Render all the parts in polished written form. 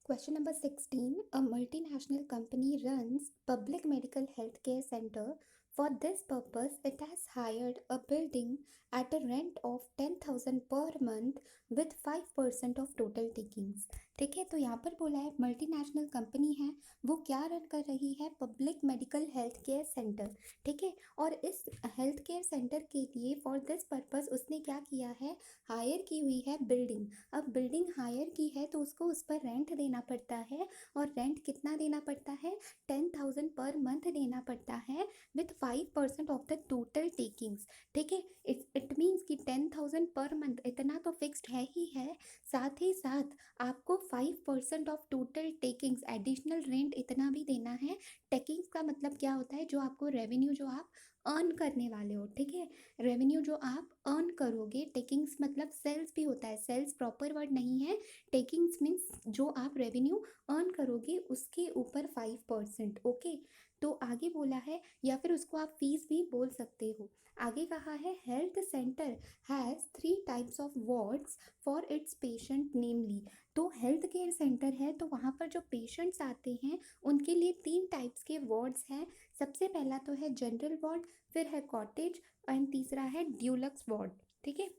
Question number 16. A multinational company runs public medical healthcare center. For this purpose, it has hired a building at a rent of 10,000 per month with 5% of total takings. ठीक है, तो यहाँ पर बोला है multinational company है, वो क्या रन कर रही है, public medical health care centre. ठीक है, और इस हेल्थ केयर सेंटर के लिए फॉर दिस पर्पस उसने क्या किया है, हायर की हुई है बिल्डिंग। अब बिल्डिंग हायर की है तो उसको उस पर रेंट देना पड़ता है, और रेंट कितना देना पड़ता है, 10,000 पर मंथ देना पड़ता है with 5% of the total takings. ठीक है, इट मीन्स कि 10,000 पर मंथ इतना तो फिक्स्ड है ही है, साथ ही साथ आपको 5% of total takings additional rent इतना भी देना है। टेकिंग्स का मतलब क्या होता है, जो आपको रेवेन्यू जो आप अर्न करने वाले हो। ठीक है, रेवेन्यू जो आप अर्न करोगे, टेकिंग्स मतलब सेल्स भी होता है, सेल्स प्रॉपर वर्ड नहीं है, टेकिंग्स मीन्स जो आप रेवेन्यू अर्न करोगे उसके ऊपर 5%। ओके, तो आगे बोला है, या फिर उसको आप फीस भी बोल सकते हो। आगे कहा है health centre has 3 types of wards for its patient namely. तो हेल्थ केयर सेंटर है तो वहाँ पर जो पेशेंट्स आते हैं उनके लिए 3 टाइप्स के वार्ड्स हैं। सबसे पहला तो है जनरल वार्ड, फिर है कॉटेज एंड तीसरा है ड्यूलक्स वार्ड। ठीक है,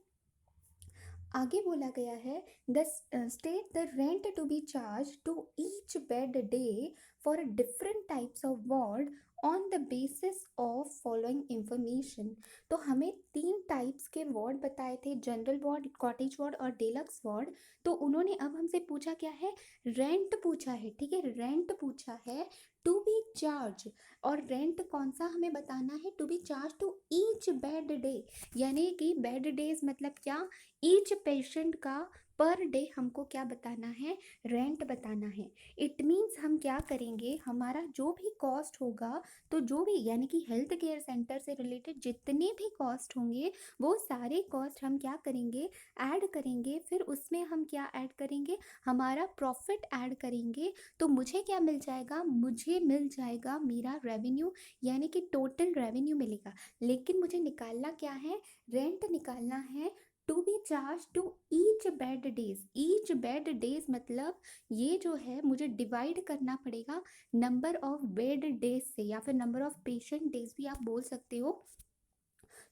आगे बोला गया है the state the rent to be charge to each bed day for different types of ward on the basis of following information. तो हमें 3 टाइप्स के वार्ड बताए थे, जनरल वार्ड, कॉटेज वार्ड और डेलक्स वार्ड। तो उन्होंने अब हमसे पूछा क्या है, रेंट पूछा है। ठीक है, रेंट पूछा है टू बी चार्ज, और रेंट कौन सा हमें बताना है, to be charge to each bed day, यानी कि बेड डेज मतलब क्या, ईच पेशेंट का पर डे हमको क्या बताना है, रेंट बताना है। इट मीन्स हम क्या करेंगे, हमारा जो भी कॉस्ट होगा, तो जो भी यानी कि हेल्थ केयर सेंटर से रिलेटेड जितने भी कॉस्ट होंगे वो सारे कॉस्ट हम क्या करेंगे, ऐड करेंगे। फिर उसमें हम क्या ऐड करेंगे, हमारा प्रॉफिट ऐड करेंगे। तो मुझे क्या मिल जाएगा, मुझे मिल जाएगा मेरा रेवेन्यू, यानी कि टोटल रेवेन्यू मिलेगा। लेकिन मुझे निकालना क्या है, रेंट निकालना है to be charge to each bed days. Each bed days मतलब ये जो है मुझे डिवाइड करना पड़ेगा नंबर ऑफ बेड डेज से, या फिर नंबर ऑफ पेशेंट डेज भी आप बोल सकते हो।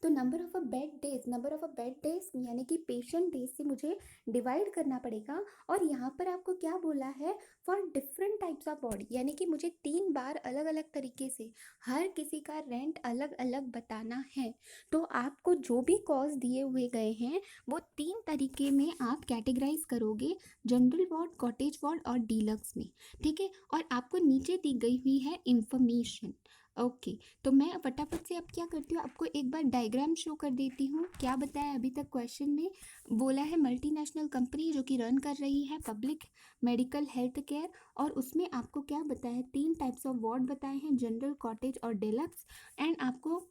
तो number of a bed days यानी कि पेशेंट डेज से मुझे डिवाइड करना पड़ेगा। और यहाँ पर आपको क्या बोला है, for different types of body, यानी कि मुझे 3 बार अलग अलग तरीके से हर किसी का रेंट अलग अलग बताना है। तो आपको जो भी कॉस्ट दिए हुए गए हैं वो 3 तरीके में आप कैटेगराइज करोगे, जनरल वार्ड, कॉटेज वार्ड और डीलक्स में। ठीक है, और आपको नीचे दी गई हुई है इंफॉर्मेशन। ओके, तो मैं फटाफट से अब क्या करती हूँ, आपको एक बार डायग्राम शो कर देती हूँ। क्या बताया अभी तक क्वेश्चन में, बोला है मल्टीनेशनल कंपनी जो कि रन कर रही है पब्लिक मेडिकल हेल्थ केयर, और उसमें आपको क्या बताया है, 3 टाइप्स ऑफ वार्ड बताए हैं, जनरल, कॉटेज और डेलक्स। एंड आपको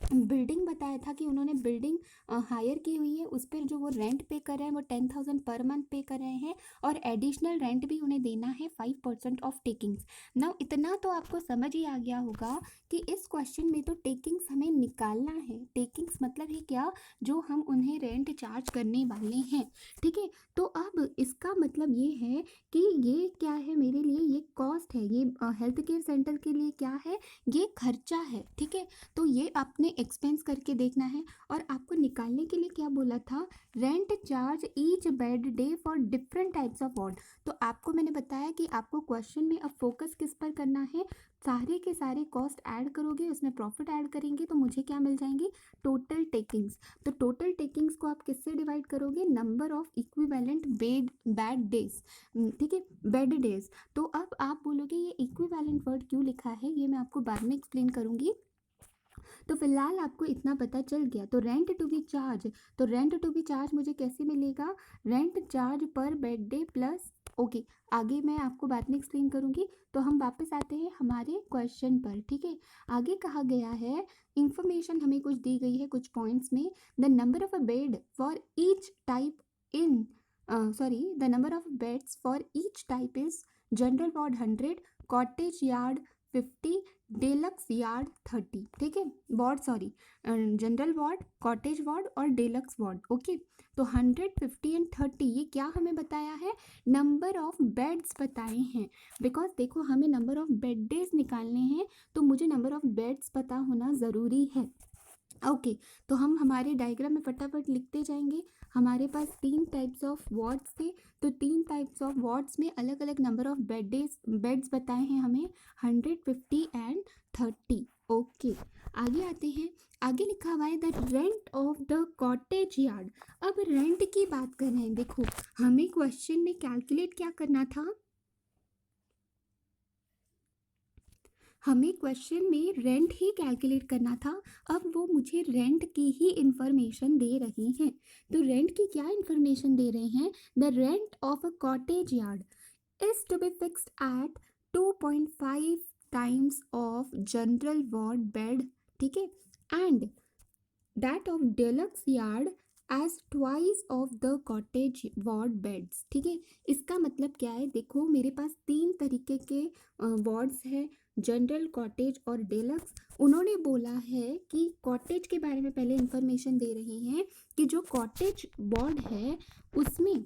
बिल्डिंग बताया था कि उन्होंने बिल्डिंग हायर की हुई है, उस पर जो वो रेंट पे कर रहे हैं वो 10,000 पर मंथ पे कर रहे हैं, और एडिशनल रेंट भी उन्हें देना है 5% ऑफ टेकिंग्स। नाउ इतना तो आपको समझ ही आ गया होगा कि इस क्वेश्चन में तो टेकिंग्स हमें निकालना है। टेकिंग्स मतलब ही क्या, जो हम उन्हें रेंट चार्ज करने वाले हैं। ठीक है, तो अब इसका मतलब ये है कि ये क्या है, मेरे लिए ये कॉस्ट है, ये हेल्थ केयर सेंटर के लिए क्या है, ये खर्चा है। ठीक है, तो ये आपने एक्सपेंस करके देखना है। और आपको निकालने के लिए क्या बोला था, rent charge each bed day for different types of ward. तो आपको मैंने बताया कि आपको क्वेश्चन में अब फोकस किस पर करना है, सारे के सारे कॉस्ट ऐड करोगे, उसमें प्रॉफिट ऐड करेंगे तो मुझे क्या मिल जाएंगी, टोटल टेकिंग्स। तो टोटल टेकिंग्स को आप किससे डिवाइड करोगे, number of equivalent bed days. ठीक है, बेड डेज। तो अब आप बोलोगे ये इक्विवेलेंट वर्ड क्यों लिखा है, ये मैं आपको बाद में एक्सप्लेन करूंगी। तो फिलहाल आपको इतना पता चल गया। तो रेंट टू बी चार्ज, तो रेंट टू बी चार्ज मुझे कैसे मिलेगा, रेंट चार्ज पर बेड डे प्लस। ओके, आगे मैं आपको बाद में एक्सप्लेन करूंगी। तो हम वापस आते हैं हमारे क्वेश्चन पर। ठीक है, आगे कहा गया है, इंफॉर्मेशन हमें कुछ दी गई है कुछ पॉइंट्स में, the number of a bed for each type in the number of beds for each type is general ward 100, cottage yard 50, deluxe yard 30, ठीक है, ward sorry, general ward, cottage ward और deluxe ward, okay. तो 100, 50 and 30 ये क्या हमें बताया है, number of beds बताए हैं। बिकॉज देखो हमें नंबर ऑफ बेड डेज निकालने हैं, तो मुझे नंबर ऑफ बेड्स पता होना ज़रूरी है, ओके। तो हम हमारे डायग्राम में फटाफट लिखते जाएंगे। हमारे पास 3 टाइप्स ऑफ वार्ड्स थे, तो 3 टाइप्स ऑफ वार्ड्स में अलग अलग नंबर ऑफ बेड्स बताए हैं हमें, 100, 50 एंड 30, ओके। आगे आते हैं, आगे लिखा हुआ है the rent of the cottage yard. अब रेंट की बात कर रहे हैं, देखो हमें क्वेश्चन में कैलकुलेट क्या करना था, हमें क्वेश्चन में रेंट ही कैलकुलेट करना था। अब वो मुझे रेंट की ही इंफॉर्मेशन दे रही हैं। तो रेंट की क्या इंफॉर्मेशन दे रहे हैं, the rent of a cottage ward is to be fixed at 2.5 times of general ward bed, ठीक है, and that of deluxe ward as twice of the cottage ward beds, ठीक है। इसका मतलब क्या है, देखो मेरे पास 3 तरीके के वार्ड्स हैं, जनरल, कॉटेज और डेलक्स। उन्होंने बोला है कि कॉटेज के बारे में पहले इंफॉर्मेशन दे रहे हैं कि जो कॉटेज वार्ड है उसमें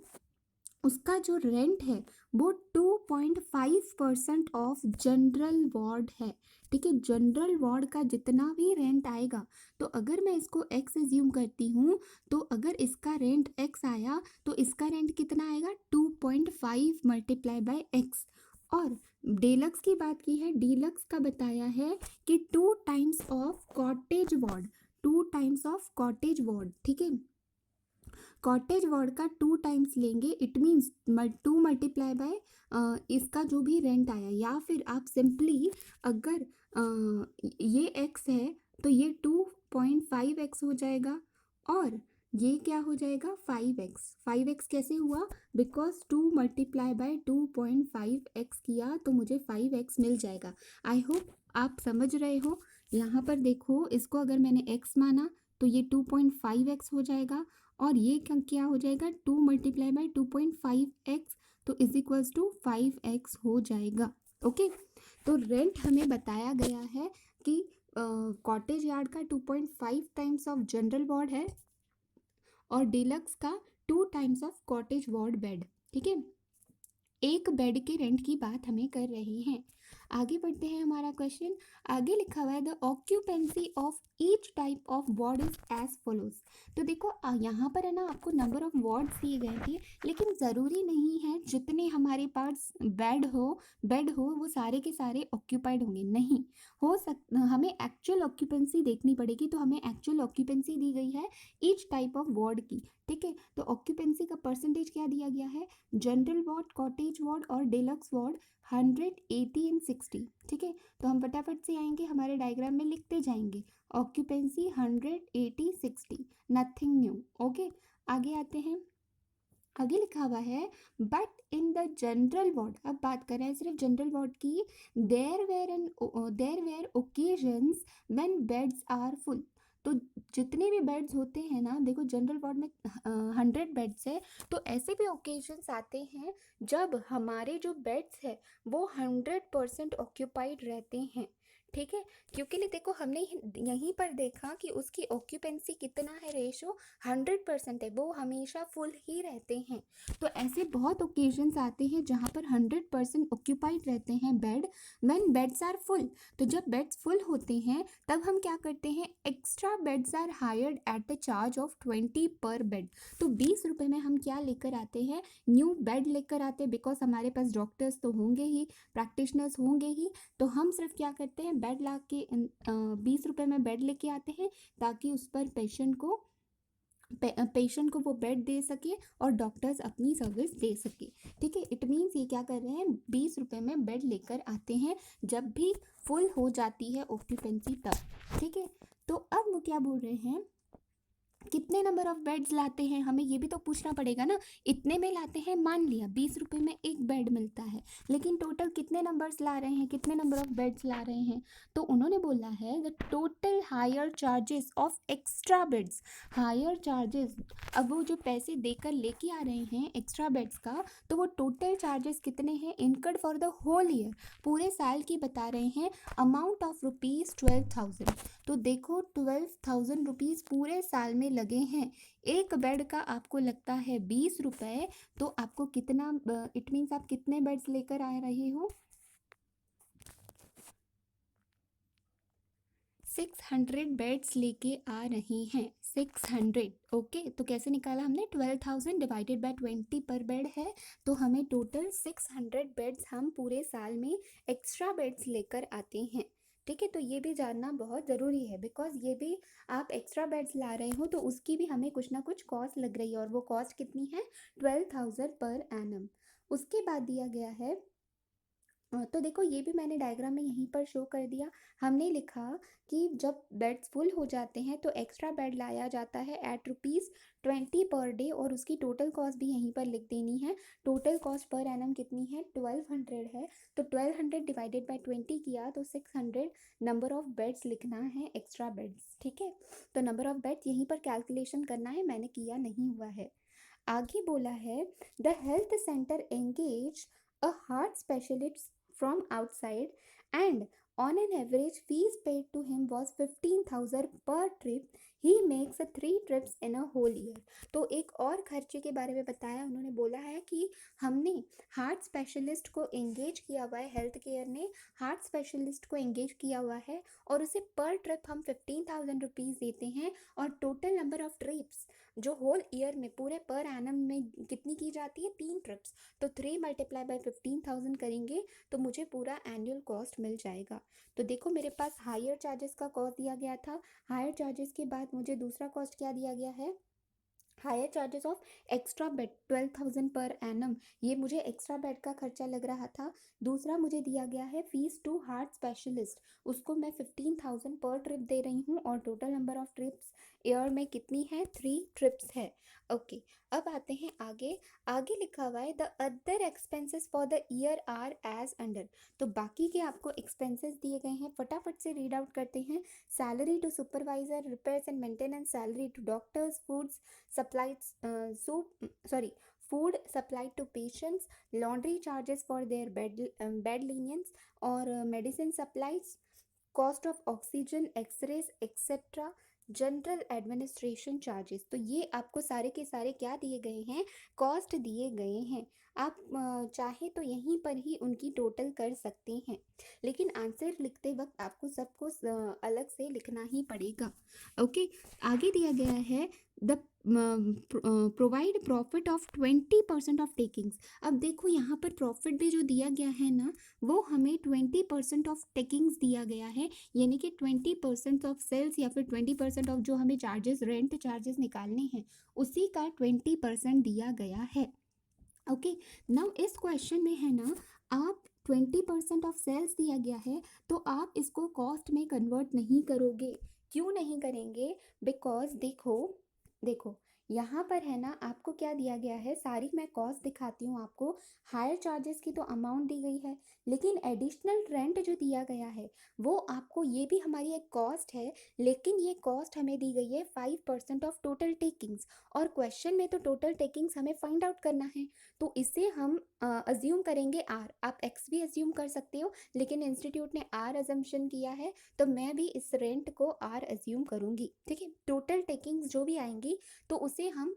उसका जो रेंट है वो 2.5% ऑफ जनरल वार्ड है, ठीक है। जनरल वार्ड का जितना भी रेंट आएगा, तो अगर मैं इसको एक्स एज्यूम करती हूँ, तो अगर इसका रेंट एक्स आया तो इसका रेंट कितना आएगा, 2.5 मल्टीप्लाई बाय एक्स। और डेलक्स की बात की है, डीलक्स का बताया है कि 2 times of cottage ward, 2 times of cottage ward, ठीक है। कॉटेज वर्ड का 2 टाइम्स लेंगे, इट मीन्स 2 मल्टीप्लाई बाय इसका जो भी रेंट आया, या फिर आप सिंपली अगर ये x है तो ये 2.5x हो जाएगा, और ये क्या हो जाएगा 5x। 5x कैसे हुआ, बिकॉज 2 मल्टीप्लाई बाय 2.5x किया तो मुझे 5x मिल जाएगा। आई होप आप समझ रहे हो। यहाँ पर देखो, इसको अगर मैंने x माना तो ये 2.5x हो जाएगा, और ये क्या हो जाएगा, 2 मल्टीप्लाई बाय 2.5x, तो इज इक्वल्स टू 5x हो जाएगा, ओके। तो रेंट हमें बताया गया है कि कॉटेज यार्ड का 2.5 टाइम्स ऑफ जनरल वार्ड है और डिलक्स का 2 times of cottage ward bed, ठीक है। एक बेड के रेंट की बात हमें कर रहे हैं। आगे बढ़ते हैं, हमारा क्वेश्चन आगे लिखा हुआ है the occupancy of each type of ward is as follows. तो देखो यहाँ पर है ना, आपको नंबर ऑफ वार्ड्स दिए गए थे, लेकिन ज़रूरी नहीं है जितने हमारे पास बेड हो वो सारे के सारे ऑक्यूपाइड होंगे, नहीं हो हमें एक्चुअल ऑक्यूपेंसी देखनी पड़ेगी। तो हमें एक्चुअल ऑक्यूपेंसी दी गई है ईच टाइप ऑफ वार्ड की, ठीक है। तो ऑक्यूपेंसी का परसेंटेज क्या दिया गया है, जनरल वार्ड, कॉटेज वार्ड और डेलक्स वार्ड 100, 80 एंड 60, ठीक है। तो हम फटाफट से आएंगे, हमारे डायग्राम में लिखते जाएंगे, ऑक्यूपेंसी 100, 80, 60, नथिंग न्यू, ओके। आगे आते हैं, आगे लिखा हुआ है but in the general ward, अब बात कर रहे हैं सिर्फ जनरल वार्ड की, there were occasions when beds are full. तो जितने भी बेड्स होते हैं ना, देखो जनरल वार्ड में 100 बेड्स है, तो ऐसे भी ओकेजन्स आते हैं जब हमारे जो बेड्स है वो 100% ऑक्यूपाइड रहते हैं, ठीक है। क्योंकि देखो हमने यहीं पर देखा कि उसकी ऑक्यूपेंसी कितना है, रेशो 100% है, वो हमेशा फुल ही रहते हैं। तो ऐसे बहुत ओकेजन्स आते हैं जहाँ पर 100% ऑक्यूपाइड रहते हैं bed, when beds are full. तो जब बेड्स फुल होते हैं तब हम क्या करते हैं, extra beds are hired at the charge of 20 per bed. तो 20 रुपये में हम क्या लेकर आते हैं, न्यू बेड लेकर आते हैं, बिकॉज हमारे पास डॉक्टर्स तो होंगे ही, प्रैक्टिशनर्स होंगे ही, तो हम सिर्फ क्या करते हैं, बेड ला के 20 रुपये में बेड लेके आते हैं, ताकि उस पर पेशेंट को वो बेड दे सके और डॉक्टर्स अपनी सर्विस दे सके, ठीक है। इट मीन्स ये क्या कर रहे हैं, 20 रुपये में बेड लेकर आते हैं जब भी फुल हो जाती है ऑक्यूपेंसी तब, ठीक है। तो अब वो क्या बोल रहे हैं, कितने नंबर ऑफ बेड्स लाते हैं, हमें ये भी तो पूछना पड़ेगा ना। इतने में लाते हैं, मान लिया 20 रुपये में एक बेड मिलता है, लेकिन टोटल कितने नंबर्स ला रहे हैं, कितने नंबर ऑफ बेड्स ला रहे हैं। तो उन्होंने बोला है the total higher charges of extra beds, higher charges, अब वो जो पैसे देकर लेके आ रहे हैं एक्स्ट्रा बेड्स का, तो वो टोटल चार्जेस कितने हैं incurred for the whole year, पूरे साल की बता रहे हैं, अमाउंट ऑफ ₹12,000। तो देखो 12,000 रुपीज़ पूरे साल में लगे हैं। एक बेड का आपको लगता है 20 रुपये, तो आपको कितना, इट मीन्स आप कितने बेड्स लेकर आ रहे हो, 600 बेड्स लेके आ रहे हैं, 600। ओके, तो कैसे निकाला हमने, 12,000 डिवाइडेड बाय 20 पर बेड है, तो हमें टोटल 600 बेड्स हम पूरे साल में एक्स्ट्रा बेड्स लेकर आते हैं। ठीक है, तो ये भी जानना बहुत ज़रूरी है, बिकॉज ये भी आप एक्स्ट्रा बेड्स ला रहे हो तो उसकी भी हमें कुछ ना कुछ कॉस्ट लग रही है, और वो कॉस्ट कितनी है, 12,000 पर एनम। उसके बाद दिया गया है, तो देखो ये भी मैंने डायग्राम में यहीं पर शो कर दिया। हमने लिखा कि जब बेड्स फुल हो जाते हैं तो एक्स्ट्रा बेड लाया जाता है एट ₹20 पर डे, और उसकी टोटल कॉस्ट भी यहीं पर लिख देनी है। टोटल कॉस्ट पर एनम कितनी है, 1200 है, तो 1200 डिवाइडेड बाय 20 किया तो 600 नंबर ऑफ बेड्स लिखना है, एक्स्ट्रा बेड्स। ठीक है, तो नंबर ऑफ बेड्स यहीं पर कैलकुलेशन करना है, मैंने किया नहीं हुआ है। आगे बोला है the health centre engage a heart specialist from outside, and on an average fees paid to him was 15,000 per trip. He makes 3 trips in a whole year. तो एक और खर्चे के बारे में बताया, उन्होंने बोला है कि हमने हार्ट स्पेशलिस्ट को एंगेज किया हुआ है, हेल्थ केयर ने हार्ट स्पेशलिस्ट को एंगेज किया हुआ है, और उसे पर ट्रिप हम 15,000 रुपीज़ देते हैं, और टोटल नंबर ऑफ ट्रिप्स जो होल ईयर में पूरे पर एनम में कितनी की जाती है, 3 ट्रिप्स। तो 3 मल्टीप्लाई बाय 15,000 करेंगे तो मुझे पूरा एनुअल कॉस्ट मिल जाएगा। तो देखो मेरे पास हायर चार्जेस का कॉस्ट दिया गया था, हायर चार्जेस के बाद मुझे दूसरा कॉस्ट क्या दिया गया है, higher charges of extra bed 12,000 per annum, ये मुझे एक्स्ट्रा बेड का खर्चा लग रहा था। दूसरा मुझे दिया गया है फीस टू हार्ट स्पेशलिस्ट, उसको मैं 15,000 पर ट्रिप दे रही हूँ, और total number of trips year में कितनी है, 3 ट्रिप्स है। ओके, अब आते हैं आगे। आगे लिखा हुआ है the other expenses for the year are as under, तो बाकी के आपको एक्सपेंसेस दिए गए हैं, फटाफट से रीड आउट करते हैं। Salary to supervisor, repairs and maintenance, salary to doctors, foods supplied food supplied to patients, laundry charges for their bed lenience or medicine supplies, cost of oxygen, x-rays etcetera, general administration charges. तो ये आपको सारे के सारे क्या दिए गए हैं, कॉस्ट दिए गए हैं। आप चाहे तो यहीं पर ही उनकी टोटल कर सकते हैं, लेकिन आंसर लिखते वक्त आपको सबको अलग से लिखना ही पड़ेगा। ओके, आगे दिया गया है the provide profit of 20% of takings. अब देखो यहाँ पर प्रॉफिट भी जो दिया गया है ना, वो हमें 20% ऑफ टेकिंग्स दिया गया है, यानी कि 20% ऑफ सेल्स, या फिर 20% ऑफ जो हमें चार्जेस, रेंट चार्जेस निकालने हैं, उसी का 20% दिया गया है। ओके, नाउ इस क्वेश्चन में है ना, आप 20% ऑफ सेल्स दिया गया है, तो आप इसको कॉस्ट में कन्वर्ट नहीं करोगे। क्यों नहीं करेंगे, बिकॉज देखो देखो यहाँ पर है ना, आपको क्या दिया गया है, सारी मैं कॉस्ट दिखाती हूँ आपको। हायर चार्जेस की तो अमाउंट दी गई है, लेकिन एडिशनल रेंट जो दिया गया है वो आपको, ये भी हमारी एक कॉस्ट है, लेकिन ये कॉस्ट हमें दी गई है 5% ऑफ टोटल टेकिंग्स, और क्वेश्चन में तो टोटल टेकिंग्स हमें फाइंड आउट करना है, तो इसे हम अज्यूम करेंगे आर, आप एक्स भी अज्यूम कर सकते हो, लेकिन इंस्टीट्यूट ने आर अजम्पशन किया है, तो मैं भी इस रेंट को आर अज्यूम करूँगी। ठीक है, टोटल टेकिंग्स जो भी आएंगी तो उसे हम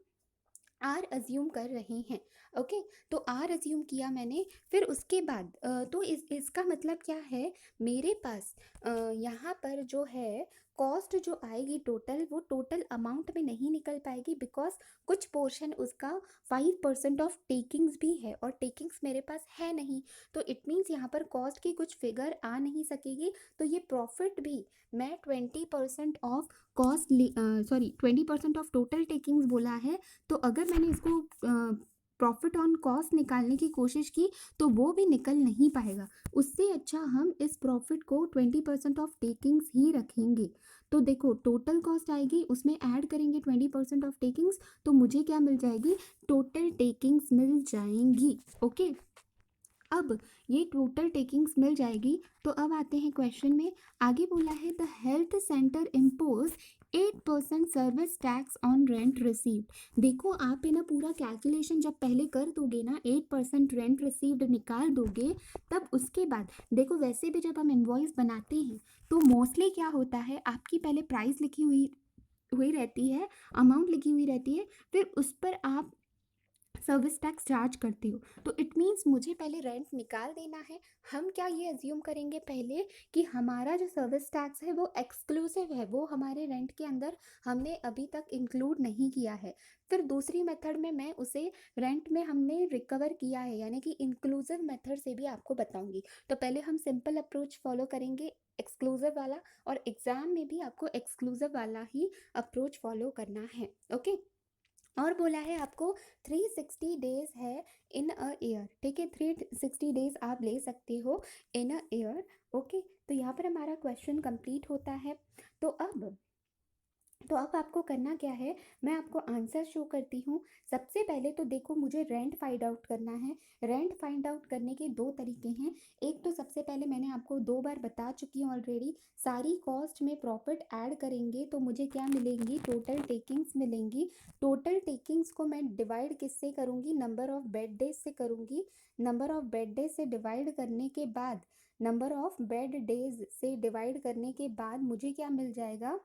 आर अज्यूम कर रहे हैं। ओके, तो आर अज्यूम किया मैंने, फिर उसके बाद तो इसका मतलब क्या है, मेरे पास यहाँ पर जो है कॉस्ट जो आएगी टोटल, वो टोटल अमाउंट में नहीं निकल पाएगी, बिकॉज कुछ पोर्शन उसका 5% ऑफ टेकिंग्स भी है, और टेकिंग्स मेरे पास है नहीं, तो इट मीन्स यहाँ पर कॉस्ट की कुछ फिगर आ नहीं सकेगी। तो ये प्रॉफिट भी मैं 20% of cost, 20% of total takings बोला है, तो अगर मैंने इसको प्रॉफिट ऑन कॉस्ट निकालने की कोशिश की तो वो भी निकल नहीं पाएगा। उससे अच्छा हम इस प्रॉफिट को 20% ऑफ टेकिंग्स ही रखेंगे। तो देखो टोटल कॉस्ट आएगी, उसमें ऐड करेंगे 20% ऑफ टेकिंग्स, तो मुझे क्या मिल जाएगी, टोटल टेकिंग्स मिल जाएंगी। ओके, अब ये टोटल टेकिंग्स मिल जाएगी। तो अब आते हैं क्वेश्चन में। आगे बोला है the health centre impose 8% service tax on rent received. देखो आप ना पूरा कैलकुलेशन जब पहले कर दोगे ना, 8% रेंट रिसीव्ड निकाल दोगे, तब उसके बाद देखो वैसे भी जब हम इनवॉइस बनाते हैं तो मोस्टली क्या होता है, आपकी पहले प्राइस लिखी हुई हुई रहती है, अमाउंट लिखी हुई रहती है, फिर उस पर आप सर्विस टैक्स चार्ज करते हो। तो इट मीन्स मुझे पहले रेंट निकाल देना है। हम क्या ये अज्यूम करेंगे पहले कि हमारा जो सर्विस टैक्स है वो एक्सक्लूसिव है, वो हमारे रेंट के अंदर हमने अभी तक इंक्लूड नहीं किया है। फिर दूसरी मेथड में मैं उसे रेंट में हमने रिकवर किया है, यानी कि इंक्लूसिव मेथड से भी आपको बताऊंगी। तो पहले हम सिंपल अप्रोच फॉलो करेंगे एक्सक्लूसिव वाला, और एग्जाम में भी आपको एक्सक्लूसिव वाला ही अप्रोच फॉलो करना है। ओके, और बोला है आपको 360 डेज है इन अ ईयर, ठीक है, 360 डेज आप ले सकते हो इन अ ईयर। ओके, तो यहाँ पर हमारा क्वेश्चन कंप्लीट होता है। तो अब आपको करना क्या है, मैं आपको आंसर शो करती हूँ। सबसे पहले तो देखो मुझे रेंट फाइंड आउट करना है। रेंट फाइंड आउट करने के दो तरीके हैं। एक तो सबसे पहले मैंने आपको 2 बार बता चुकी हूँ ऑलरेडी, सारी कॉस्ट में प्रॉफिट ऐड करेंगे तो मुझे क्या मिलेंगी, टोटल टेकिंग्स मिलेंगी। टोटल टेकिंग्स को मैं डिवाइड किससे करूँगी, नंबर ऑफ बेड डेज से करूँगी। नंबर ऑफ बेड डेज से डिवाइड करने के बाद, नंबर ऑफ बेड डेज से डिवाइड करने के बाद मुझे क्या मिल जाएगा,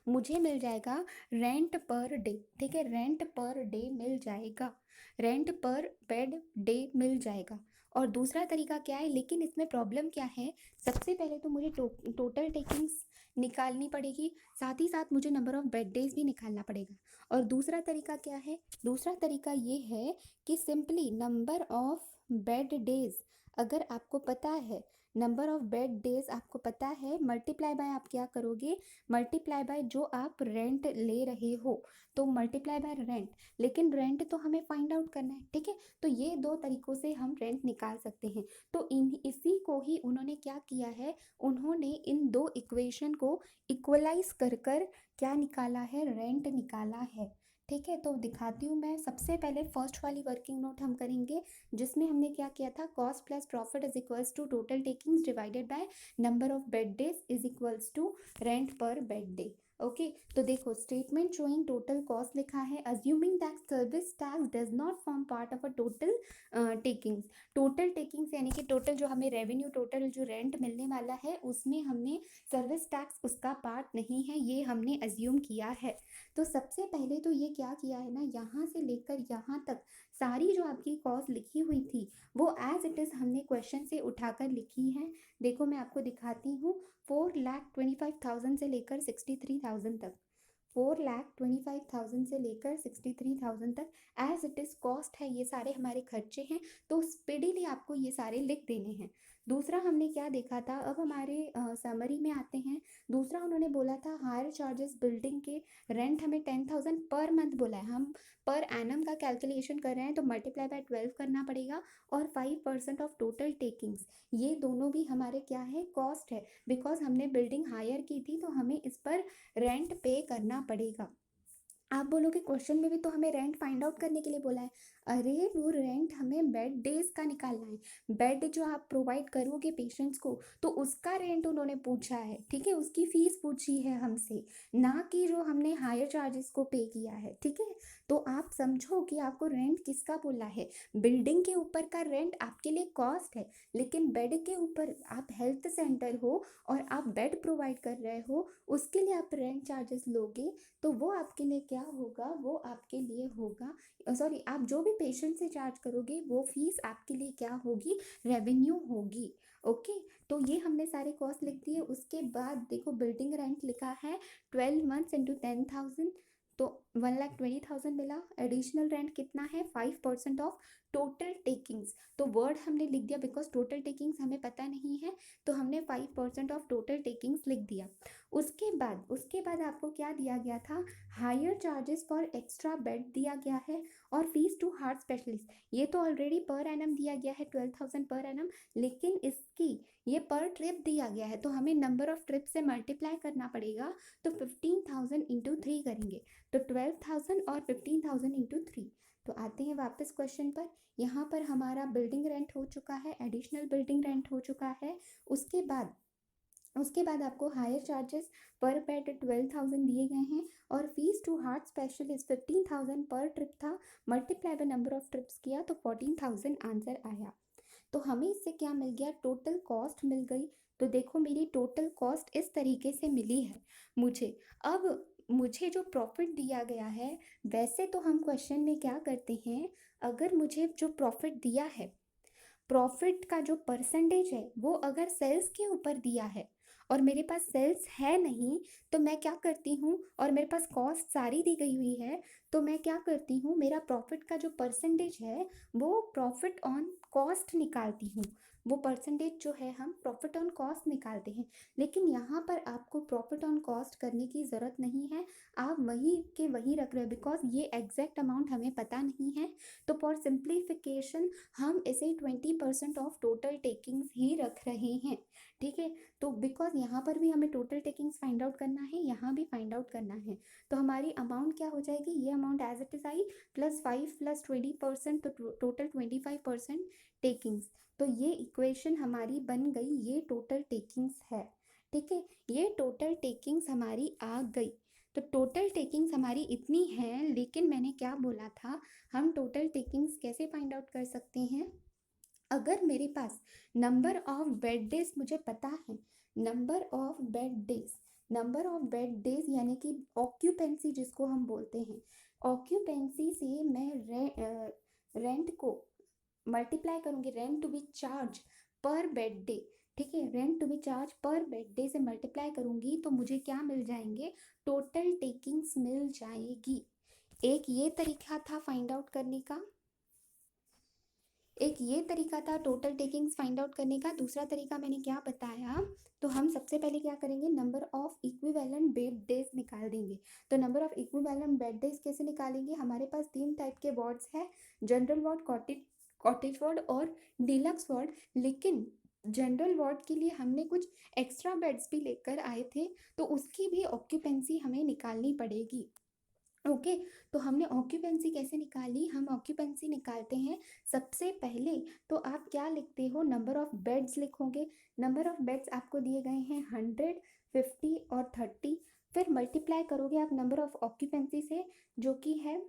मुझे मिल जाएगा रेंट पर डे। ठीक है, रेंट पर डे मिल जाएगा, rent per bed day meal जाएगा। और दूसरा तरीका क्या है, लेकिन इसमें प्रॉब्लम क्या है, सबसे पहले तो मुझे टोटल टेकिंग्स निकालनी पड़ेगी, साथ ही साथ मुझे नंबर ऑफ बेड डेज भी निकालना पड़ेगा। और दूसरा तरीका क्या है, दूसरा तरीका ये है कि simply number of bed days, अगर आपको पता है नंबर ऑफ बेड डेज आपको पता है, मल्टीप्लाई बाय आप क्या करोगे, मल्टीप्लाई बाय जो आप रेंट ले रहे हो, तो मल्टीप्लाई बाय रेंट। लेकिन रेंट तो हमें फाइंड आउट करना है, ठीक है। तो ये दो तरीकों से हम रेंट निकाल सकते हैं। तो इसी को ही उन्होंने क्या किया है, उन्होंने इन दो इक्वेशन को इक्वलाइज कर कर क्या निकाला है, रेंट निकाला है। ठीक है, तो दिखाती हूँ मैं। सबसे पहले फर्स्ट वाली वर्किंग नोट हम करेंगे, जिसमें हमने क्या किया था, cost plus profit is equals to total takings divided by number of bed days is equals to rent per bed day. Okay, तो देखो स्टेटमेंट शोइंग टोटल कॉस्ट लिखा है, assuming that service tax does not form part of a total takings. Total takings यानी कि total जो हमें revenue, total जो rent मिलने वाला है उसमें हमने सर्विस टैक्स उसका पार्ट नहीं है, ये हमने अज्यूम किया है। तो सबसे पहले तो ये क्या किया है ना, यहाँ से लेकर यहाँ तक सारी जो आपकी कॉस्ट लिखी हुई थी वो एज इट इज़ हमने क्वेश्चन से उठाकर लिखी है। देखो मैं आपको दिखाती हूँ, 4,25,000 से लेकर 63,000 तक, 4,25,000 से लेकर 63,000 तक एज इट इज़ कॉस्ट है, ये सारे हमारे खर्चे हैं। तो स्पीडीली आपको ये सारे लिख देने हैं। दूसरा हमने क्या देखा था, अब हमारे समरी में आते हैं। दूसरा उन्होंने बोला था हायर चार्जेस बिल्डिंग के, रेंट हमें 10,000 पर मंथ बोला है, हम पर एनम का कैलकुलेशन कर रहे हैं तो मल्टीप्लाई बाय 12 करना पड़ेगा। और 5% ऑफ टोटल टेकिंग्स, ये दोनों भी हमारे क्या है, कॉस्ट है, बिकॉज हमने बिल्डिंग हायर की थी तो हमें इस पर रेंट पे करना पड़ेगा। आप बोलोगे क्वेश्चन में भी तो हमें रेंट फाइंड आउट करने के लिए बोला है। अरे वो रेंट हमें बेड डेज का निकालना है, बेड जो आप प्रोवाइड करोगे पेशेंट्स को तो उसका रेंट उन्होंने पूछा है, ठीक है, उसकी फीस पूछी है हमसे, ना कि जो हमने हायर चार्जेस को पे किया है। ठीक है, तो आप समझो कि आपको रेंट किसका बोला है, बिल्डिंग के ऊपर का रेंट आपके लिए कॉस्ट है, लेकिन बेड के ऊपर, आप हेल्थ सेंटर हो और आप बेड प्रोवाइड कर रहे हो, उसके लिए आप रेंट चार्जेस लोगे, तो वो आपके लिए क्या होगा, वो आपके लिए होगा, सॉरी, आप जो भी पेशेंट से चार्ज करोगे वो फीस आपके लिए क्या होगी, रेवेन्यू होगी। ओके, तो ये हमने सारे कॉस्ट लिख दिए। उसके बाद देखो बिल्डिंग रेंट लिखा है 12 मंथ्स इंटू 10,000, तो 1,20,000 मिला। एडिशनल रेंट कितना है, 5% ऑफ टोटल टेकिंग्स, तो वर्ड हमने लिख दिया बिकॉज टोटल टेकिंग्स हमें पता नहीं है, तो हमने 5% ऑफ टोटल टेकिंग्स लिख दिया। उसके बाद आपको क्या दिया गया था, higher charges for extra bed दिया गया है, और फीस टू हार्ट स्पेशलिस्ट, ये तो ऑलरेडी पर एनम दिया गया है 12,000 पर एनम, लेकिन इसकी ये पर ट्रिप दिया गया है, तो हमें नंबर ऑफ ट्रिप से मल्टीप्लाई करना पड़ेगा, तो 15,000 इंटू 3 करेंगे, तो 12,000 और 15,000 इंटू 3। तो आते हैं वापस क्वेश्चन पर। यहाँ पर हमारा बिल्डिंग रेंट हो चुका है, एडिशनल बिल्डिंग रेंट हो चुका है। उसके बाद आपको हायर चार्जेस पर बेड 12,000 दिए गए हैं, और फीस टू हार्ट स्पेशलिस्ट 15,000 पर ट्रिप था, multiply by number of trips किया तो 14,000 आंसर आया। तो हमें इससे क्या मिल गया, टोटल कॉस्ट मिल गई। तो देखो मेरी टोटल कॉस्ट इस तरीके से मिली है मुझे। अब मुझे जो प्रॉफिट दिया गया है, वैसे तो हम क्वेश्चन में क्या करते हैं, अगर मुझे जो प्रॉफिट दिया है, प्रॉफिट का जो परसेंटेज है वो अगर सेल्स के ऊपर दिया है और मेरे पास सेल्स है नहीं, तो मैं क्या करती हूँ, और मेरे पास कॉस्ट सारी दी गई हुई है, तो मैं क्या करती हूँ, मेरा प्रॉफिट का जो परसेंटेज है वो प्रॉफिट ऑन कॉस्ट निकालती हूँ। वो परसेंटेज जो है हम प्रॉफिट ऑन कॉस्ट निकालते हैं। लेकिन यहाँ पर आपको प्रॉफिट ऑन कॉस्ट करने की ज़रूरत नहीं है, आप वही के वही रख रहे हो, बिकॉज ये एग्जैक्ट अमाउंट हमें पता नहीं है। तो फॉर सिंप्लीफिकेशन हम इसे 20% ऑफ टोटल टेकिंग्स ही रख रहे हैं। ठीक है, तो बिकॉज यहाँ पर भी हमें टोटल टेकिंग्स फाइंड आउट करना है, यहाँ भी फाइंड आउट करना है, तो हमारी अमाउंट क्या हो जाएगी, ये amount as it is I, +5 + 20%, तो टोटल 25% टेकिंग्स। तो ये इक्वेशन हमारी बन गई, ये टोटल टेकिंग्स है। ठीक है, ये टोटल टेकिंग्स हमारी आ गई। तो टोटल टेकिंग्स हमारी इतनी है, लेकिन मैंने क्या बोला था, हम टोटल टेकिंग्स कैसे फाइंड आउट कर सकते हैं, अगर मेरे पास नंबर ऑफ बेड डेज मुझे पता है, number of bed days, number of bed days यानी कि ऑक्यूपेंसी जिसको हम बोलते हैं, ऑक्यूपेंसी से मैं रेंट को मल्टीप्लाई करूँगी, रेंट टू बी चार्ज पर बेड डे। ठीक है, रेंट टू बी चार्ज पर बेड डे से मल्टीप्लाई करूँगी तो मुझे क्या मिल जाएंगे, टोटल टेकिंग्स मिल जाएगी। एक ये तरीका था फाइंड आउट करने का, एक ये तरीका था टोटल टेकिंग्स फाइंड आउट करने का। दूसरा तरीका मैंने क्या बताया, तो हम सबसे पहले क्या करेंगे, number of equivalent bed days निकाल देंगे। तो number of equivalent bed days कैसे निकालेंगे, हमारे पास 3 टाइप के वार्ड्स हैं, जनरल वार्ड, कॉटेज वार्ड और डिलक्स वार्ड। लेकिन जनरल वार्ड के लिए हमने कुछ एक्स्ट्रा बेड्स भी लेकर आए थे, तो उसकी भी ऑक्यूपेंसी हमें निकालनी पड़ेगी। ओके, तो हमने ऑक्यूपेंसी कैसे निकाली, हम ऑक्यूपेंसी निकालते हैं सबसे पहले, तो आप क्या लिखते हो, नंबर ऑफ बेड्स लिखोगे। नंबर ऑफ बेड्स आपको दिए गए हैं 100, 50 और 30, फिर मल्टीप्लाई करोगे आप नंबर ऑफ ऑक्यूपेंसी से, जो कि है,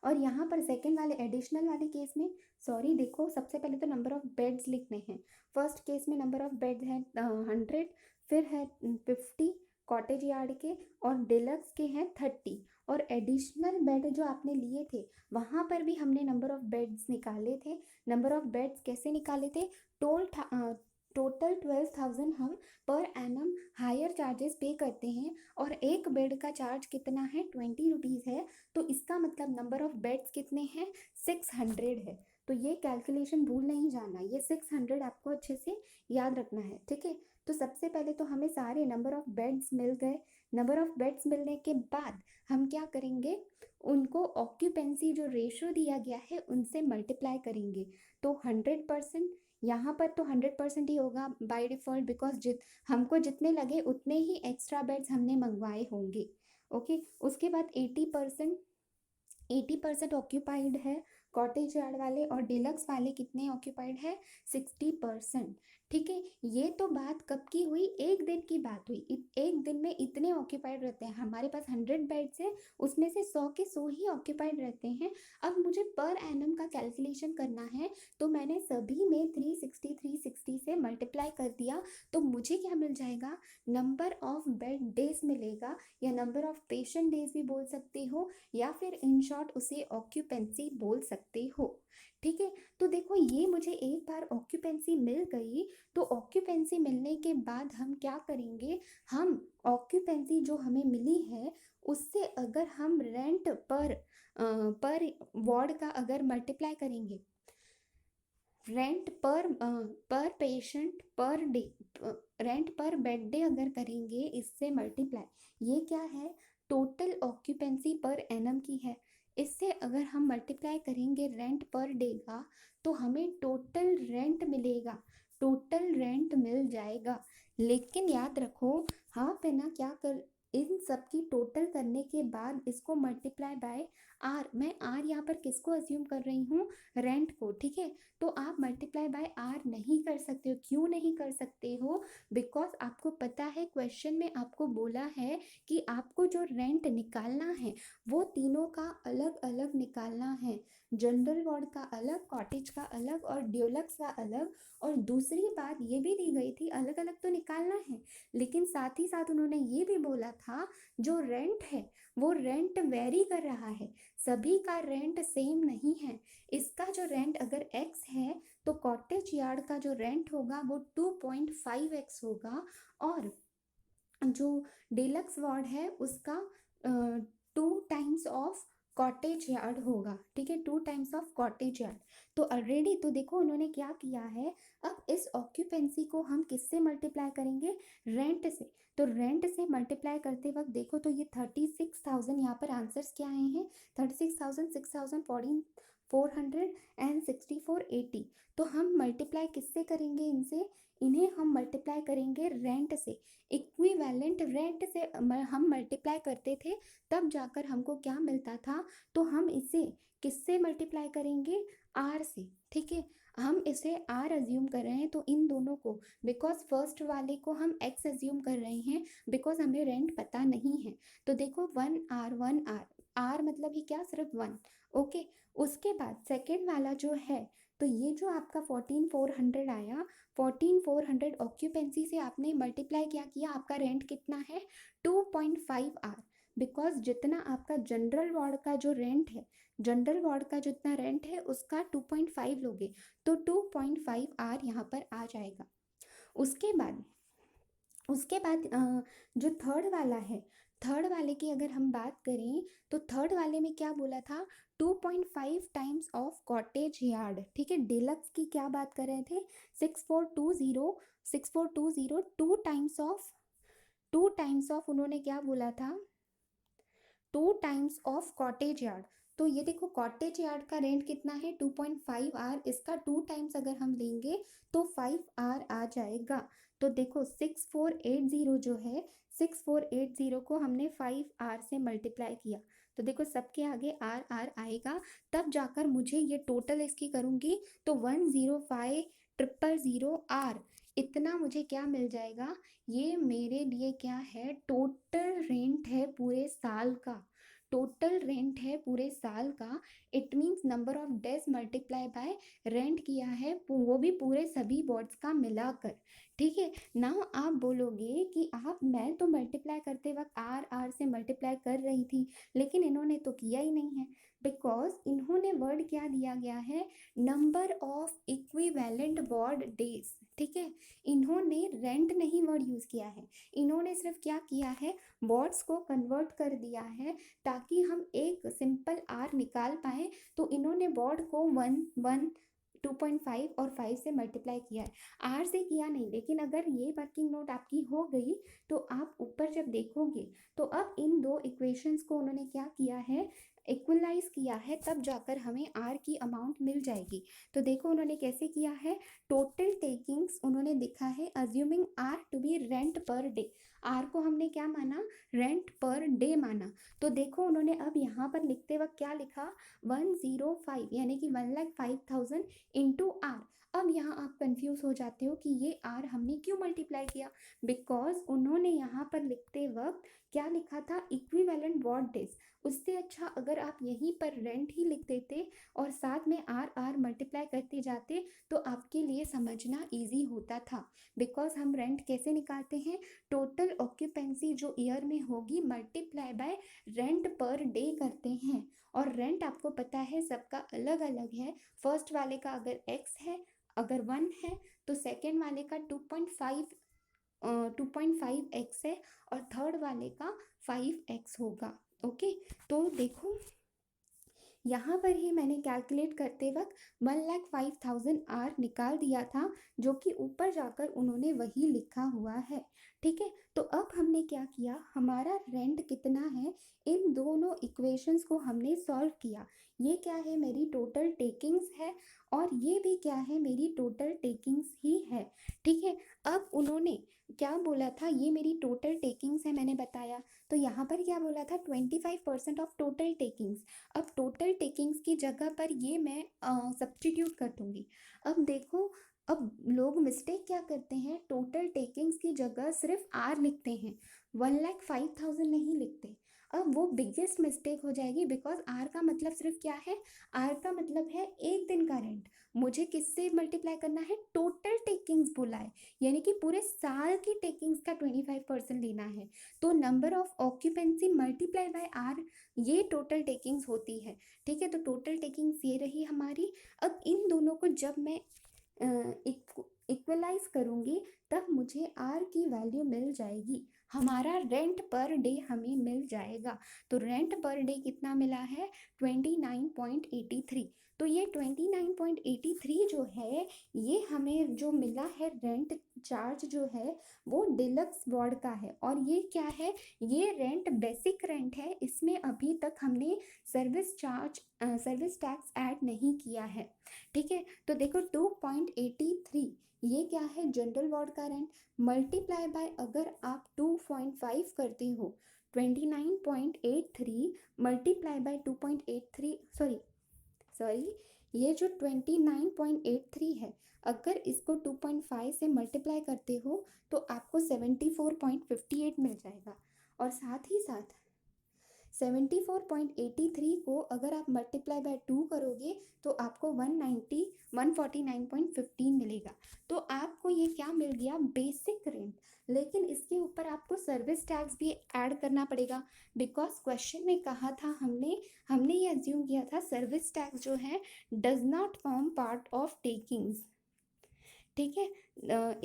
और यहाँ पर सेकेंड वाले एडिशनल वाले केस में, सॉरी देखो, सबसे पहले तो नंबर ऑफ बेड्स लिखने हैं। फर्स्ट केस में नंबर ऑफ बेड है 100, फिर है 50 कॉटेज यार्ड के, और डिलक्स के हैं 30, और एडिशनल बेड जो आपने लिए थे वहाँ पर भी हमने नंबर ऑफ बेड्स निकाले थे। नंबर ऑफ बेड्स कैसे निकाले थे, टोटल 12,000 हम पर एनम हायर चार्जेस पे करते हैं, और एक बेड का चार्ज कितना है, 20 रुपीज़ है, तो इसका मतलब नंबर ऑफ बेड्स कितने हैं, 600 है। तो ये कैलकुलेशन भूल नहीं जाना, ये 600 आपको अच्छे से याद रखना है। ठीक है, तो सबसे पहले तो हमें सारे नंबर ऑफ बेड्स मिल गए। नंबर ऑफ बेड्स मिलने के बाद हम क्या करेंगे, उनको ऑक्यूपेंसी जो रेशो दिया गया है उनसे मल्टीप्लाई करेंगे। तो 100%, यहाँ पर तो 100% ही होगा बाय डिफ़ॉल्ट, बिकॉज हमको जितने लगे उतने ही एक्स्ट्रा बेड्स हमने मंगवाए होंगे। ओके, उसके बाद 80% ऑक्यूपाइड है कॉटेज यार्ड वाले, और डिलक्स वाले कितने ऑक्यूपाइड है, 60%। ठीक है, ये तो बात कब की हुई, एक दिन की बात हुई, एक दिन में इतने ऑक्यूपाइड रहते हैं, हमारे पास 100 बेड्स है, उसमें से 100 के 100 ही ऑक्यूपाइड रहते हैं। अब मुझे पर एनम का कैलकुलेशन करना है, तो मैंने सभी में 360 से मल्टीप्लाई कर दिया, तो मुझे क्या मिल जाएगा, नंबर ऑफ बेड डेज मिलेगा, या नंबर ऑफ पेशेंट डेज भी बोल सकते हो, या फिर इन शॉर्ट उसे ऑक्यूपेंसी बोल सकते हो। ठीक है, तो देखो ये मुझे एक बार ऑक्यूपेंसी मिल गई, तो ऑक्यूपेंसी मिलने के बाद हम क्या करेंगे, हम ऑक्यूपेंसी जो हमें मिली है उससे अगर हम रेंट पर पर वार्ड का अगर मल्टीप्लाई करेंगे, रेंट पर patient per day, rent per bed day अगर करेंगे इससे मल्टीप्लाई, ये क्या है, टोटल ऑक्यूपेंसी पर एनम की है। इससे अगर हम मल्टीप्लाई करेंगे रेंट पर डे का तो हमें टोटल रेंट मिलेगा, टोटल रेंट मिल जाएगा। लेकिन याद रखो, आप है ना क्या कर, इन सब की टोटल करने के बाद इसको मल्टीप्लाई बाय आर, मैं आर यहाँ पर किसको अज्यूम कर रही हूँ, रेंट को, ठीक है। तो आप मल्टीप्लाई बाय आर नहीं कर सकते हो, क्यों नहीं कर सकते हो, बिकॉज आपको पता है क्वेश्चन में आपको बोला है कि आपको जो रेंट निकालना है वो तीनों का अलग अलग निकालना है, जनरल वार्ड का अलग, कॉटेज का अलग और ड्यूलक्स का अलग। और दूसरी बात ये भी दी गई थी अलग अलग तो निकालना है, लेकिन साथ ही साथ उन्होंने ये भी बोला था जो रेंट है वो रेंट वेरी कर रहा है, सभी का रेंट सेम नहीं है। इसका जो रेंट अगर x है तो कॉटेज यार्ड का जो रेंट होगा वो 2.5x होगा, और जो डिलक्स वार्ड है उसका 2 टाइम्स ऑफ कॉटेज यार्ड होगा, ठीक है, 2 टाइम्स ऑफ कॉटेज यार्ड। तो ऑलरेडी तो देखो उन्होंने क्या किया है, अब इस ऑक्यूपेंसी को हम किससे मल्टीप्लाई करेंगे, रेंट से। तो रेंट से मल्टीप्लाई करते वक्त देखो तो ये 36,000, यहाँ पर आंसर्स क्या आए हैं, 36,000, 6,000, 464, 80। तो हम मल्टीप्लाई किससे करेंगे इनसे, इन्हें हम मल्टीप्लाई करेंगे रेंट से, इक्विवेलेंट रेंट से हम मल्टीप्लाई करते थे, तब जाकर हमको क्या मिलता था। तो हम इसे किससे मल्टीप्लाई करेंगे, आर से, ठीक है। हम इसे आर अज्यूम कर रहे हैं तो इन दोनों को, बिकॉज फर्स्ट वाले को हम एक्स अज्यूम कर रहे हैं बिकॉज हमें रेंट पता नहीं है। तो देखो 1R 1R, आर मतलब ही क्या, सिर्फ 1, ओके। उसके बाद सेकेंड वाला जो है, तो ये जो आपका 14,400 आया, 14,400 ऑक्यूपेंसी से आपने मल्टीप्लाई क्या किया, आपका रेंट कितना है, 2.5R। बिकॉज जितना आपका जनरल वार्ड का जो रेंट है, जनरल वार्ड का जितना रेंट है उसका 2.5 लोगे तो 2.5R यहाँ पर आ जाएगा। उसके बाद, जो थर्ड वाला है, थर्ड वाले की अगर हम बात करें तो थर्ड वाले में क्या बोला था, 2.5 टाइम्स ऑफ कॉटेज यार्ड, ठीक है। डिलक्स की क्या बात कर रहे थे, 6420, 2 टाइम्स ऑफ उन्होंने क्या बोला था, 2 टाइम्स ऑफ कॉटेज यार्ड। तो ये देखो कॉटेज यार्ड का रेंट कितना है, 2.5R, इसका 2 टाइम्स अगर हम लेंगे तो 5R आ जाएगा। तो देखो 6480 जो है, 6480 को हमने 5R से मल्टीप्लाई किया, तो देखो सबके आगे आर आर आएगा, तब जाकर मुझे ये टोटल इसकी करूँगी तो 105,000 इतना मुझे क्या मिल जाएगा, ये मेरे लिए क्या है, टोटल रेंट है पूरे साल का, टोटल रेंट है पूरे साल का। It means number of days multiply by rent किया है, वो भी पूरे सभी वार्ड्स का मिलाकर, ठीक है। नाउ आप बोलोगे कि आप, मैं तो मल्टीप्लाई करते वक्त आर आर से मल्टीप्लाई कर रही थी, लेकिन इन्होंने तो किया ही नहीं है, बिकॉज इन्होंने वर्ड क्या दिया गया है, number of equivalent ward days, ठीक है। इन्होंने रेंट नहीं वर्ड यूज़ किया है, इन्होंने सिर्फ क्या किया है, वर्ड्स को कन्वर्ट कर दिया है ताकि हम एक सिंपल आर निकाल पाए। तो इन्होंने वर्ड को 2.5 और 5 से मल्टीप्लाई किया है, आर से किया नहीं। लेकिन अगर ये वर्किंग नोट आपकी हो गई तो आप ऊपर जब देखोगे तो अब इन दो इक्वेशंस को उन्होंने क्या किया है, इक्वलाइज किया है, तब जाकर हमें आर की अमाउंट मिल जाएगी। तो देखो उन्होंने कैसे किया है, टोटल टेकिंग्स उन्होंने दिखा है assuming R to be rent per day, R को हमने क्या माना, रेंट पर डे माना। तो देखो उन्होंने अब यहाँ पर लिखते वक्त क्या लिखा, 105 यानी कि 1,05,000 इंटू आर। अब यहाँ आप कंफ्यूज हो जाते हो कि ये आर हमने क्यों मल्टीप्लाई किया, बिकॉज उन्होंने यहाँ पर लिखते वक्त क्या लिखा था, इक्विवेलेंट वार्ड डेज। उससे अच्छा अगर आप यहीं पर रेंट ही लिख देते और साथ में आर आर मल्टीप्लाई करते जाते तो आपके लिए समझना इजी होता था। बिकॉज हम रेंट कैसे निकालते हैं, टोटल ऑक्यूपेंसी जो ईयर में होगी multiply by rent per day करते हैं, और रेंट आपको पता है सबका अलग अलग है। फर्स्ट वाले का अगर x है, अगर 1 है, तो सेकेंड वाले का 2.5x है, और थर्ड वाले का 5x होगा, ओके। तो देखो यहाँ पर ही मैंने कैलकुलेट करते वक्त 1,05,000 आर निकाल दिया था, जो कि ऊपर जाकर उन्होंने वही लिखा हुआ है। ठीक है, तो अब हमने क्या किया, हमारा रेंट कितना है, इन दोनों इक्वेशंस को हमने सॉल्व किया। ये क्या है, मेरी टोटल टेकिंग्स है, और ये भी क्या है, मेरी टोटल टेकिंग्स ही है। ठीक है, अब उन्होंने क्या बोला था, ये मेरी टोटल टेकिंग्स है मैंने बताया, तो यहाँ पर क्या बोला था, 25% ऑफ टोटल टेकिंग्स। अब टोटल टेकिंग्स की जगह पर ये मैं सब्स्टिट्यूट कर दूंगी। अब देखो, अब लोग मिस्टेक क्या करते हैं, टोटल टेकिंग्स की जगह सिर्फ आर लिखते हैं, 1,05,000 नहीं लिखते। अब वो बिगेस्ट मिस्टेक हो जाएगी, बिकॉज आर का मतलब सिर्फ क्या है, आर का मतलब है एक दिन का रेंट। मुझे किससे मल्टीप्लाई करना है, टोटल टेकिंग्स बोला है, यानी कि पूरे साल की टेकिंग्स का 25% लेना है। तो number of occupancy multiply by R, ये टोटल टेकिंग्स होती है। ठीक है, तो टोटल टेकिंग्स ये रही हमारी। अब इन दोनों को जब मैं इक्वलाइज करूँगी, तब मुझे आर की वैल्यू मिल जाएगी, हमारा रेंट पर डे हमें मिल जाएगा। तो रेंट पर डे कितना मिला है, 29.83। तो ये 29.83 जो है, ये हमें जो मिला है रेंट चार्ज जो है, वो डिलक्स वार्ड का है। और ये क्या है, ये रेंट बेसिक रेंट है, इसमें अभी तक हमने service charge service tax add नहीं किया है। ठीक है, तो देखो 2.83 ये क्या है, जनरल वार्ड का रेंट, मल्टीप्लाई बाय अगर आप 2.5 करते हो, 29.83 मल्टीप्लाई बाय 2.83, सॉरी सॉरी ये जो 29.83 है, अगर इसको 2.5 से मल्टीप्लाई करते हो तो आपको 74.58 मिल जाएगा। और साथ ही साथ 74.83 को अगर आप मल्टीप्लाई बाय 2 करोगे तो आपको 149.15 मिलेगा। तो आपको ये क्या मिल गया, बेसिक रेंट। लेकिन इसके ऊपर आपको सर्विस टैक्स भी ऐड करना पड़ेगा, बिकॉज क्वेश्चन में कहा था, हमने ये अज्यूम किया था सर्विस टैक्स जो है does not form part of takings. ठीक है,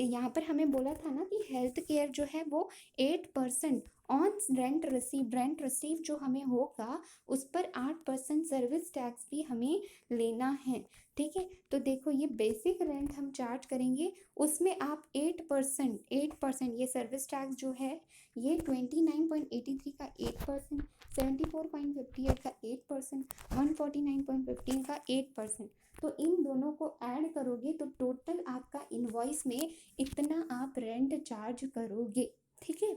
यहाँ पर हमें बोला था ना कि हेल्थ केयर जो है वो 8% ऑन रेंट रिसीव जो हमें होगा, उस पर 8% सर्विस टैक्स भी हमें लेना है। ठीक है, तो देखो ये बेसिक रेंट हम चार्ज करेंगे, उसमें आप 8% ये सर्विस टैक्स जो है, ये 29.83 का 8%, 74.58 का 8%, 149.15 का 8%, तो इन दोनों को ऐड करोगे तो टोटल आपका इनवॉइस में इतना आप रेंट चार्ज करोगे। ठीक है,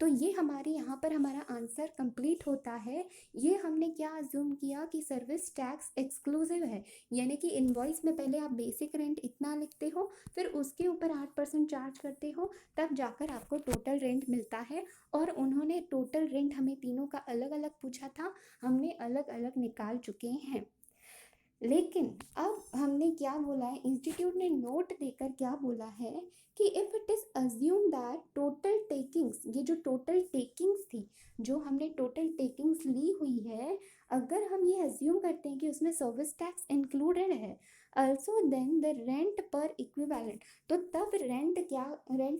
तो ये हमारे यहाँ पर हमारा आंसर कंप्लीट होता है। ये हमने क्या अज्यूम किया कि सर्विस टैक्स एक्सक्लूसिव है, यानी कि इनवॉइस में पहले आप बेसिक रेंट इतना लिखते हो, फिर उसके ऊपर 8% चार्ज करते हो, तब जाकर आपको टोटल रेंट मिलता है। और उन्होंने टोटल रेंट हमें तीनों का अलग अलग पूछा था, हमने अलग अलग निकाल चुके हैं। लेकिन अब हमने क्या बोला है, इंस्टीट्यूट ने नोट देकर क्या बोला है कि if it is assume that total takings, ये जो टोटल टेकिंग्स थी, जो हमने टोटल टेकिंग्स ली हुई है, अगर हम ये अज्यूम करते हैं कि उसमें सर्विस टैक्स इंक्लूडेड है, अल्सो देन द रेंट पर इक्विवेलेंट, तो तब रेंट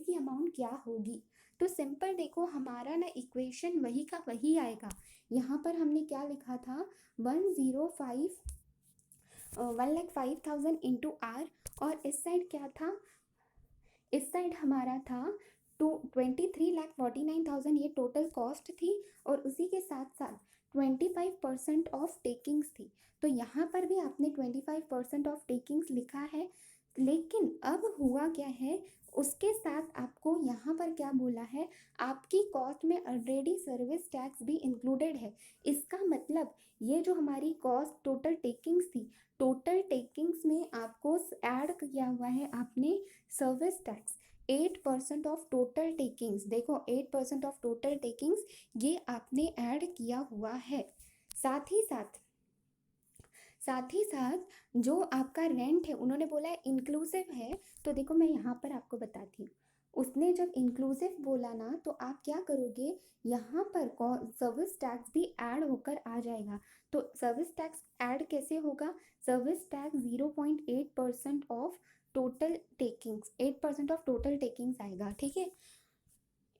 की अमाउंट क्या होगी। तो सिंपल देखो, हमारा ना इक्वेशन वही का वही आएगा। यहाँ पर हमने क्या लिखा था, 1,05,000 इंटू आर, और इस साइड क्या था, इस साइड हमारा था 23,49,000, ये टोटल कॉस्ट थी, और उसी के साथ साथ 25% ऑफ टेकिंग्स थी। तो यहाँ पर भी आपने 25% ऑफ टेकिंग्स लिखा है। लेकिन अब हुआ क्या है, उसके साथ आपको यहाँ पर क्या बोला है, आपकी कॉस्ट में ऑलरेडी सर्विस टैक्स भी इंक्लूडेड है। इसका मतलब ये जो हमारी कॉस्ट टोटल टेकिंग्स थी, टोटल टेकिंग्स में आपको ऐड किया हुआ है आपने service tax, 8% of total takings. देखो 8% ऑफ टोटल टेकिंग्स ये आपने ऐड किया हुआ है। साथ ही साथ जो आपका रेंट है, उन्होंने बोला है इंक्लूसिव है, तो देखो मैं यहाँ पर आपको बताती हूँ। उसने जब इंक्लूसिव बोला ना, तो आप क्या करोगे, यहाँ पर सर्विस टैक्स भी ऐड होकर आ जाएगा। तो सर्विस टैक्स ऐड कैसे होगा, service tax 0.8% of total takings, 8% of total takings आएगा। ठीक है,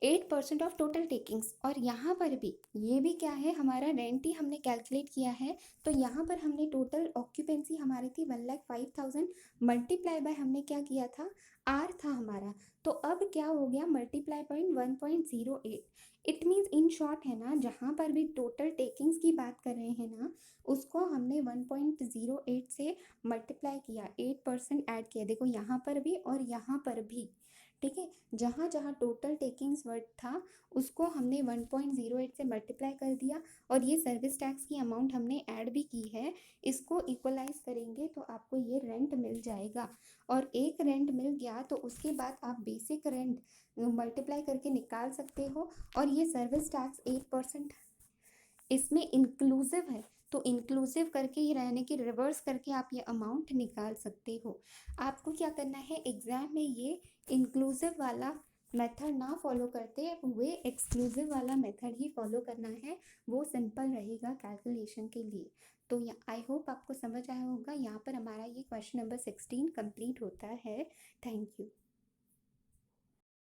8% ऑफ टोटल टेकिंग्स। और यहाँ पर भी ये भी क्या है, हमारा रेंट ही हमने कैलकुलेट किया है। तो यहाँ पर हमने टोटल ऑक्यूपेंसी हमारी थी 1,05,000, मल्टीप्लाई बाय हमने क्या किया था, आर था हमारा। तो अब क्या हो गया, multiply point 1.08। It means in short है ना, जहाँ पर भी टोटल टेकिंग्स की बात कर रहे हैं ना, उसको हमने 1.08 से मल्टीप्लाई किया, 8% ऐड किया। देखो यहाँ पर भी और यहाँ पर भी, ठीक है। जहाँ जहाँ टोटल टेकिंग्स वर्ड था उसको हमने 1.08 से मल्टीप्लाई कर दिया, और ये सर्विस टैक्स की अमाउंट हमने ऐड भी की है। इसको इक्वलाइज करेंगे तो आपको ये रेंट मिल जाएगा। और एक रेंट मिल गया तो उसके बाद आप बेसिक रेंट मल्टीप्लाई करके निकाल सकते हो। और ये सर्विस टैक्स 8% इसमें इंक्लूसिव है, तो इंक्लूसिव करके ही रहने की रिवर्स करके आप ये अमाउंट निकाल सकते हो। आपको क्या करना है, एग्जाम में ये इंक्लूसिव वाला मेथड ना फॉलो करते हुए एक्सक्लूसिव वाला मेथड ही फॉलो करना है, वो सिंपल रहेगा कैलकुलेशन के लिए। तो आई होप आपको समझ आया होगा। यहाँ पर हमारा ये क्वेश्चन नंबर 16 कंप्लीट होता है। Thank you.